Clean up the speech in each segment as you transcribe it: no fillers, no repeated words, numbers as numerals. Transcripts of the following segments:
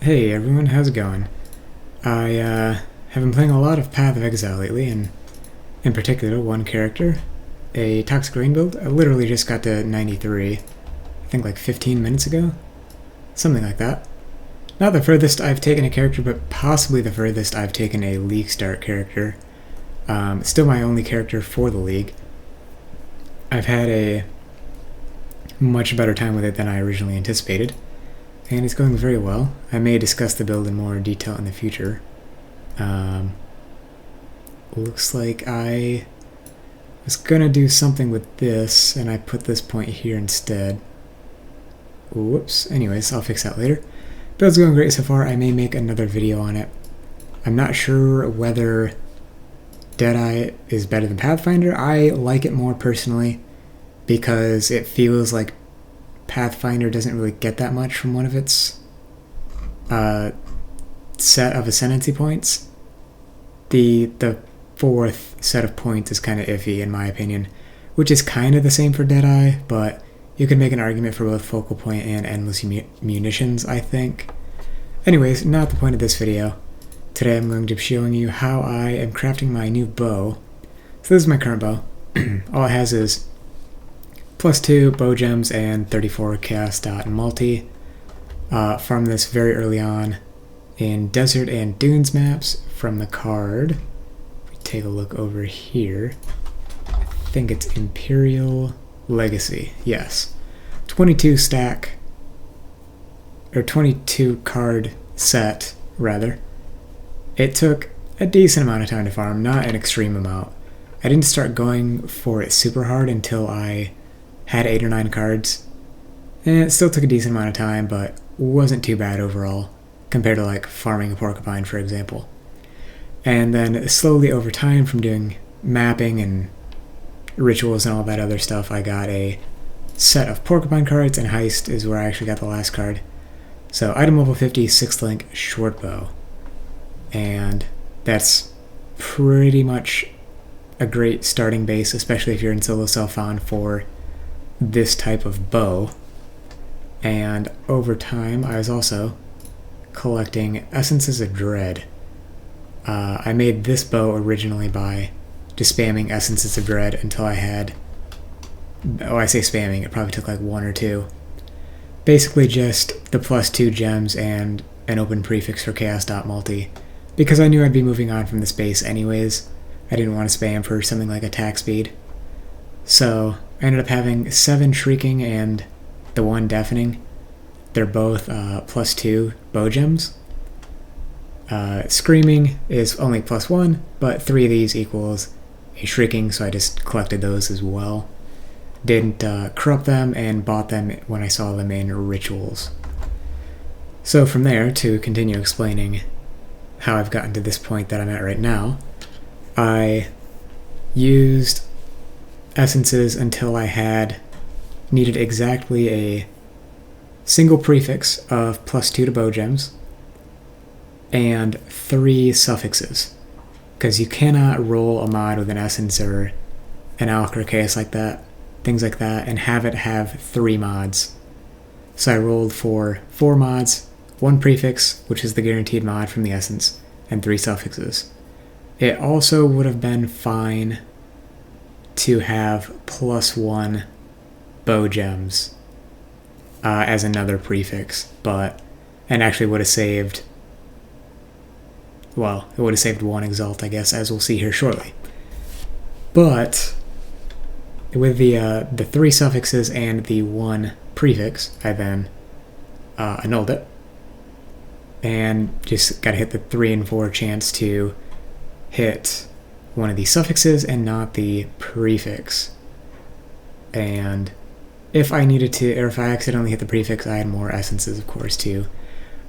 Hey everyone, how's it going? I have been playing a lot of Path of Exile lately, and in particular one character, a Toxic Rain build. I literally just got to 93, I think like 15 minutes ago? Something like that. Not the furthest I've taken a character, but possibly the furthest I've taken a league start character. Still my only character for the league. I've had a much better time with it than I originally anticipated, and it's going very well. I may discuss the build in more detail in the future. Looks like I was gonna do something with this, and I put this point here instead. Whoops. Anyways, I'll fix that later. Build's going great so far. I may make another video on it. I'm not sure whether Deadeye is better than Pathfinder. I like it more personally because it feels like Pathfinder doesn't really get that much from one of its set of ascendancy points. The fourth set of points is kind of iffy in my opinion, which is kind of the same for Deadeye, but you could make an argument for both focal point and endless munitions, I think. Anyways, not the point of this video. Today I'm going to be showing you how I am crafting my new bow. So this is my current bow. All it has is +2 bow gems and 34 chaos dot and multi. From this very early on in desert and dunes maps from the card. If we take a look over here, I think it's Imperial Legacy. Yes, 22 stack or 22 card set rather. It took a decent amount of time to farm, not an extreme amount. I didn't start going for it super hard until I had 8 or 9 cards, and it still took a decent amount of time, but wasn't too bad overall compared to like farming a Porcupine, for example. And then slowly over time, from doing mapping and rituals and all that other stuff, I got a set of Porcupine cards, and Heist is where I actually got the last card. So item level 50, 6th link short bow, and that's pretty much a great starting base, especially if you're in solo self-found for this type of bow. And over time I was also collecting Essences of Dread. I made this bow originally by just spamming Essences of Dread until I had, I say spamming, it probably took like 1 or 2. Basically just the +2 gems and an open prefix for chaos dot multi, because I knew I'd be moving on from this base anyways. I didn't want to spam for something like attack speed. So I ended up having 7 Shrieking and the 1 Deafening. They're both +2 bow gems. Screaming is only +1, but 3 of these equals a Shrieking, so I just collected those as well. Didn't corrupt them and bought them when I saw them in rituals. So from there, to continue explaining how I've gotten to this point that I'm at right now, I used essences until I needed exactly a single prefix of +2 to bow gems and 3 suffixes, because you cannot roll a mod with an essence or an alch or chaos like that, things like that, and have it have 3 mods. So I rolled for 4 mods, 1 prefix, which is the guaranteed mod from the essence, and 3 suffixes. It also would have been fine to have +1 bow gems as another prefix, and actually would have saved, well, it would have saved 1 exalt, I guess, as we'll see here shortly. But with the 3 suffixes and the 1 prefix, I then annulled it, and just gotta hit the 3 and 4 chance to hit one of the suffixes and not the prefix. And if I needed to, or if I accidentally hit the prefix, I had more essences, of course, to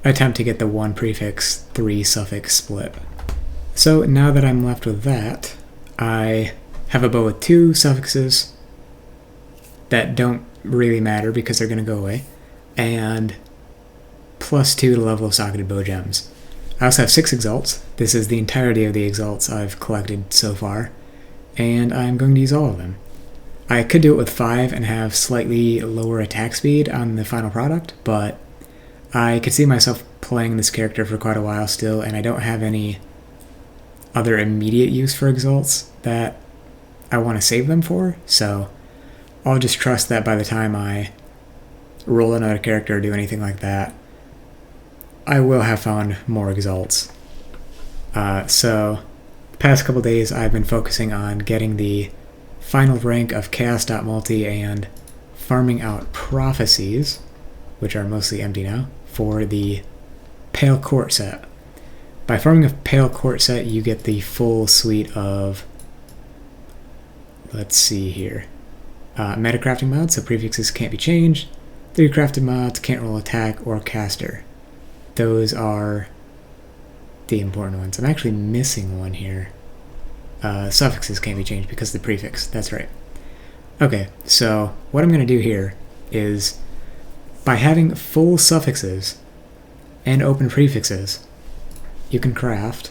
attempt to get the 1 prefix, 3 suffix split. So now that I'm left with that, I have a bow with 2 suffixes that don't really matter because they're going to go away, and +2 to the level of socketed bow gems. I also have 6 exalts. This is the entirety of the exalts I've collected so far, and I'm going to use all of them. I could do it with 5 and have slightly lower attack speed on the final product, but I could see myself playing this character for quite a while still, and I don't have any other immediate use for exalts that I want to save them for, so I'll just trust that by the time I roll another character or do anything like that, I will have found more exalts. So the past couple days I've been focusing on getting the final rank of chaos.multi and farming out prophecies, which are mostly empty now, for the Pale Court set. By farming a Pale Court set, you get the full suite of, let's see here, meta crafting mods, so prefixes can't be changed, 3 crafted mods, can't roll attack or caster. Those are the important ones. I'm actually missing one here. Suffixes can't be changed because of the prefix, that's right. Okay, so what I'm going to do here is, by having full suffixes and open prefixes, you can craft,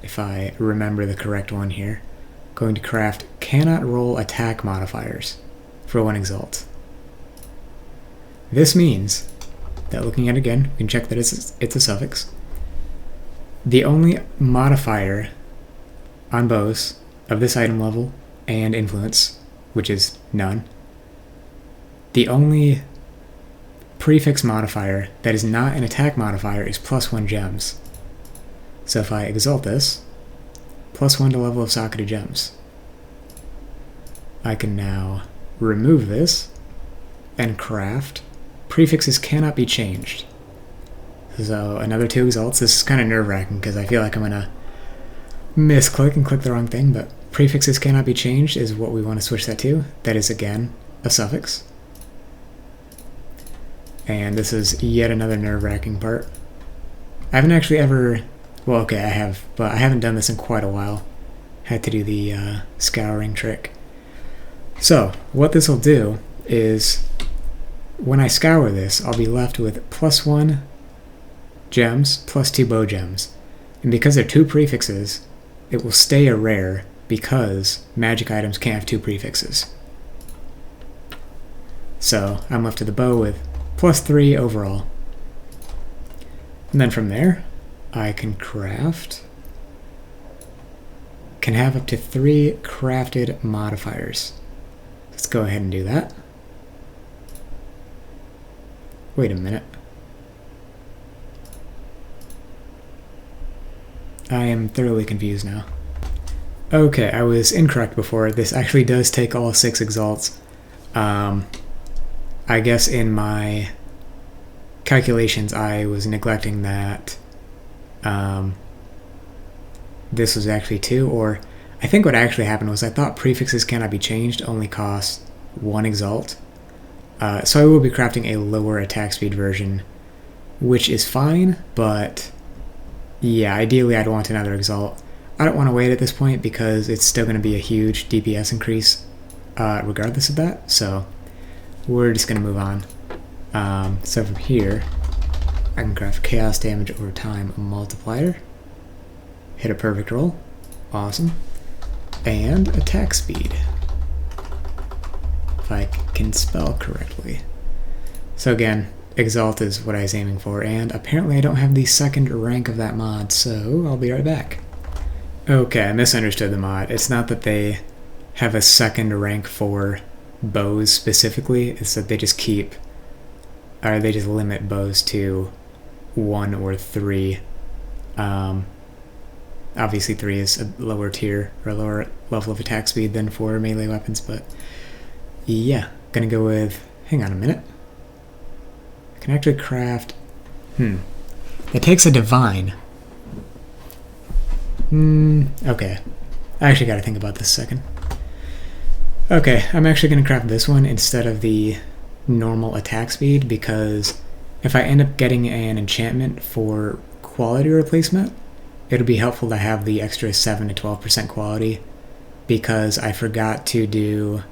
if I remember the correct one here, going to craft cannot roll attack modifiers for 1 exalt. This means that, looking at it again, we can check that it's a suffix. The only modifier on bows of this item level and influence, which is none, the only prefix modifier that is not an attack modifier is +1 gems. So if I exalt this, +1 to level of socketed gems. I can now remove this and craft prefixes cannot be changed. So another 2 exalts. This is kind of nerve-wracking because I feel like I'm going to misclick and click the wrong thing, but prefixes cannot be changed is what we want to switch that to. That is, again, a suffix. And this is yet another nerve-wracking part. I haven't actually ever, well, okay, I have, but I haven't done this in quite a while. Had to do the scouring trick. So what this will do is, when I scour this, I'll be left with +1 gems, +2 bow gems. And because they're 2 prefixes, it will stay a rare because magic items can't have 2 prefixes. So I'm left to the bow with +3 overall. And then from there, I can craft, can have up to 3 crafted modifiers. Let's go ahead and do that. Wait a minute. I am thoroughly confused now. Okay, I was incorrect before. This actually does take all 6 exalts. I guess in my calculations I was neglecting that this was actually 2, or I think what actually happened was I thought prefixes cannot be changed only cost 1 exalt. So I will be crafting a lower attack speed version, which is fine, but yeah, ideally I'd want another exalt. I don't want to wait at this point because it's still going to be a huge DPS increase regardless of that, so we're just going to move on. So from here, I can craft chaos damage over time multiplier, hit a perfect roll, awesome, and attack speed, if I can spell correctly. So again, exalt is what I was aiming for, and apparently I don't have the 2nd rank of that mod, so I'll be right back. Okay, I misunderstood the mod. It's not that they have a 2nd rank for bows specifically, it's that they just keep, or they just limit bows to 1 or 3. Obviously 3 is a lower tier, or a lower level of attack speed than for melee weapons, but yeah, gonna go with, hang on a minute. I can actually craft, it takes a divine. Okay, I actually gotta think about this a second. Okay, I'm actually gonna craft this one instead of the normal attack speed, because if I end up getting an enchantment for quality replacement, it'll be helpful to have the extra 7 to 12% quality, because I forgot to do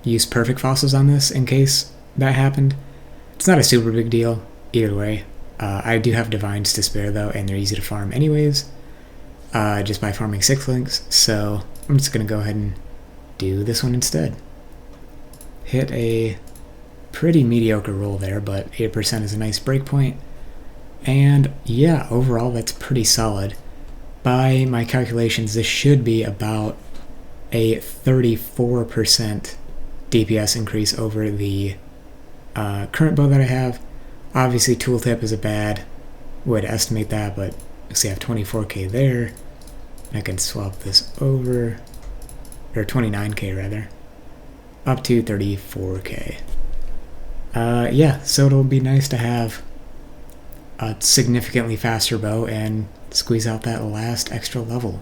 use perfect fossils on this in case that happened. It's not a super big deal either way. I do have divines to spare though, and they're easy to farm anyways, just by farming 6 links, so I'm just gonna go ahead and do this one instead. Hit a pretty mediocre roll there, but 8% is a nice breakpoint. And yeah, overall that's pretty solid. By my calculations, this should be about a 34% DPS increase over the current bow that I have. Obviously, tooltip is a bad way to estimate that, but see, I have 24k there. I can swap this over, or 29k rather, up to 34k. Yeah, so it'll be nice to have a significantly faster bow and squeeze out that last extra level.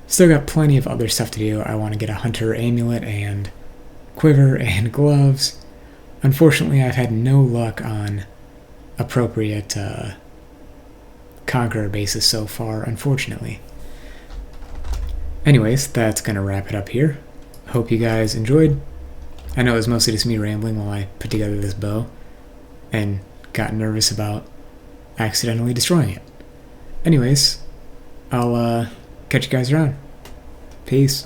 Still got plenty of other stuff to do. I want to get a hunter amulet and quiver and gloves. Unfortunately, I've had no luck on appropriate conqueror bases so far, unfortunately. Anyways, that's going to wrap it up here. Hope you guys enjoyed. I know it was mostly just me rambling while I put together this bow and got nervous about accidentally destroying it. Anyways, I'll catch you guys around. Peace.